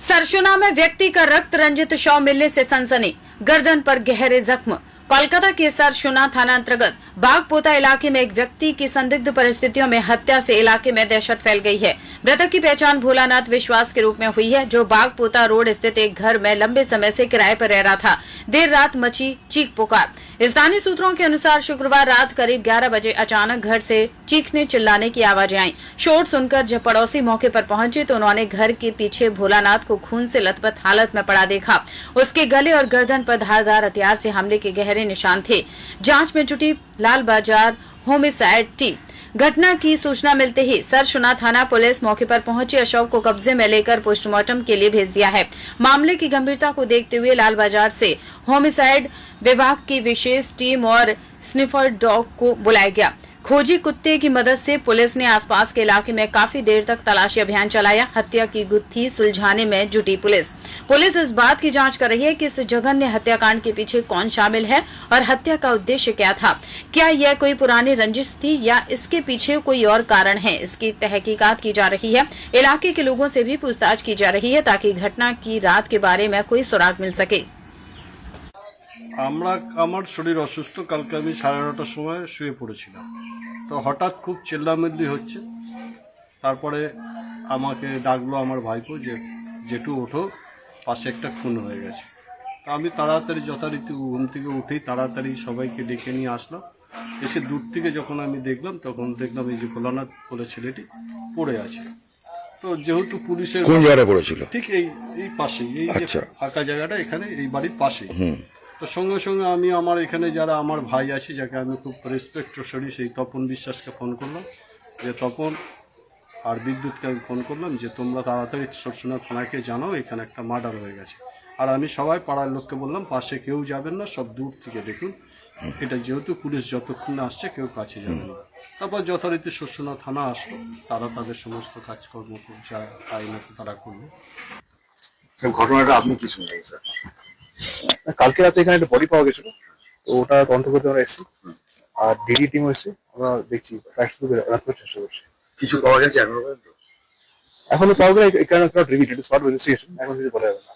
सरसुना में व्यक्ति का रक्त रंजित शव मिलने से सनसनी, गर्दन पर गहरे जख्म। कोलकाता के सरसुना थाना अंतर्गत बागपोता इलाके में एक व्यक्ति की संदिग्ध परिस्थितियों में हत्या से इलाके में दहशत फैल गई है। मृतक की पहचान भोलानाथ विश्वास के रूप में हुई है, जो बागपोता रोड स्थित एक घर में लंबे समय से किराए पर रह रहा था। देर रात मची चीख पुकार। स्थानीय सूत्रों के अनुसार शुक्रवार रात करीब 11 बजे अचानक घर से चीखने चिल्लाने की आवाजें आई। शोर सुनकर जब पड़ोसी मौके पर पहुंचे तो उन्होंने घर के पीछे भोलानाथ को खून से लथपथ हालत में पड़ा देखा। उसके गले और गर्दन पर धारदार हथियार से हमले के गहरे निशान थे। जांच में जुटी लाल बाजार होमिसाइड टीम। घटना की सूचना मिलते ही सरसुना थाना पुलिस मौके पर पहुंची, शव को कब्जे में लेकर पोस्टमार्टम के लिए भेज दिया है। मामले की गंभीरता को देखते हुए लाल बाजार से होमिसाइड विभाग की विशेष टीम और स्निफर डॉग को बुलाया गया। खोजी कुत्ते की मदद से पुलिस ने आसपास के इलाके में काफी देर तक तलाशी अभियान चलाया। हत्या की गुत्थी सुलझाने में जुटी पुलिस इस बात की जांच कर रही है कि इस जघन्य हत्याकांड के पीछे कौन शामिल है और हत्या का उद्देश्य क्या था। क्या यह कोई पुरानी रंजिश थी या इसके पीछे कोई और कारण है, इसकी तहकीकात की जा रही है। इलाके के लोगों से भी पूछताछ की जा रही है ताकि घटना की रात के बारे में कोई सुराग मिल सके। আমার শরীর অসুস্থ। কালকে আমি 9:30টার সময় শুয়ে পড়েছিলাম, তো হঠাৎ খুব চিল্লামিল্লি হচ্ছে। তারপরে আমাকে ডাকলো আমার ভাইপো যে জেঠু ওঠো, পাশে একটা খুন হয়ে গেছে। তো আমি তাড়াতাড়ি যথারীতি ঘুম থেকে উঠেই তাড়াতাড়ি সবাইকে ডেকে নিয়ে আসলাম। এসে দূর থেকে যখন আমি দেখলাম তখন দেখলাম এই যে ভোলানাথ বলে ছেলেটি পড়ে আছে। তো যেহেতু পুলিশের কোন জায়গায় পড়েছিল? ঠিক এই পাশেই, এই যে ফাঁকা জায়গাটা এখানে, এই বাড়ির পাশেই। তো সঙ্গে সঙ্গে আমি আমার এখানে যারা আমার ভাই আছে, যাকে আমি খুব রেসপেক্ট করি, সেই তপন বিশ্বাসকে ফোন করলাম, যে তপন আর বিদ্যুৎকে আমি ফোন করলাম যে তোমরা তাড়াতাড়ি সরসুনা থানাকে জানাও, এখানে একটা মার্ডার হয়ে গেছে। আর আমি সবাই পাড়ার লোককে বললাম পাশে কেউ যাবেন না, সব দূর থেকে দেখুন, এটা যেহেতু পুলিশ যতক্ষণ না আসছে কেউ কাছে যাবে না। তারপর যথারীতি সরসুনা থানা আসলো, তারা তাদের সমস্ত কাজকর্ম যা আইনত তারা করলো। ঘটনাটা আপনি কি শুনলেন স্যার? কালকে রাতে এখানে একটা বডি পাওয়া গেছিল, তো ওটা তদন্ত করতে আমরা এসেছি, আর ডিডি টিম এসেছে। আমরা দেখছি ফ্যাক্টস গুলো রাখার চেষ্টা করছি। কিছু পাওয়া গেছে এখনো পাওয়া গেলে, এখানে not reveal, it is part of investigation, এখন কিছু বলা যাবে না।